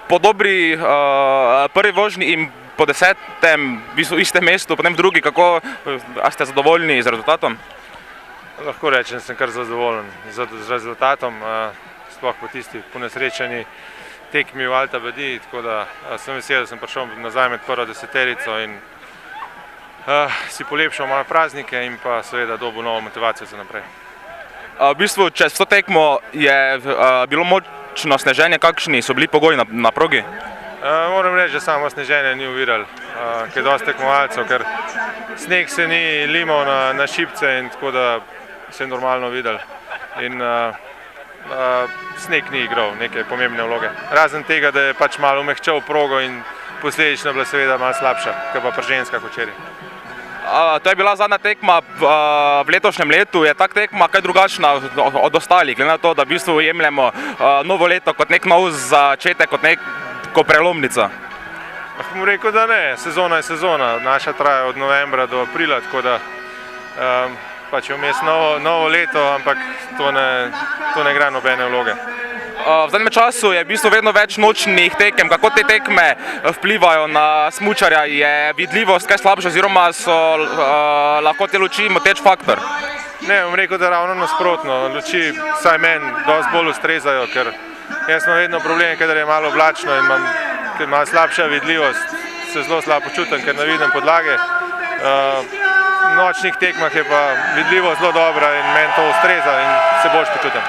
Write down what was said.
po dobri prvi vožnji in po 10. v istem mestu, potem v drugi, kako ste zadovoljni z rezultatom? Lahko rečem, da sem kar zadovoljen z rezultatom, sploh po tisti ponesrečeni tekmi v Alta Bedi, tako da sem vesel, da sem prišel nazaj med prvo deseterico in si polepšal malo praznike in pa seveda dobil novo motivacijo za naprej. V bistvu, čez vso tekmo je bilo močno sneženje, kakšni so bili pogoji na progi? Moram reči, da samo sneženje ni oviralo, ker je dosti tekmovalcev, ker sneg se ni limal na šipce in tako da se je normalno videl. In sneg ni igral neke pomembne vloge. Razen tega, da je pač malo umehčal progo in posledično bila seveda malo slabša, kot pa pri ženskah včeraj. To je bila zadnja tekma v letošnjem letu. Je tak tekma kaj drugačna od ostalih, glede na to, da v bistvu jemljemo novo leto kot nek nov začetek, kot neko prelomnica? Bom rekel, da ne. Sezona je sezona. Naša traja od novembra do aprila, tako da pač je vmes novo leto, ampak to ne igra nobene vloge. V zadnjem času je v bistvu vedno več nočnih tekem. Kako te tekme vplivajo na smučarja? Je vidljivost kaj slabša oziroma so lahko te luči moteč faktor? Ne, bom rekel, da ravno nasprotno. Luči vsaj meni dosti bolj ustrezajo, ker jaz imam vedno problem, kadar je malo oblačno in ker ima slabša vidljivost, se zelo slabo počutim, ker ne vidim podlage. V nočnih tekmah je pa vidljivost zelo dobra in meni to ustreza in se boljše počutim.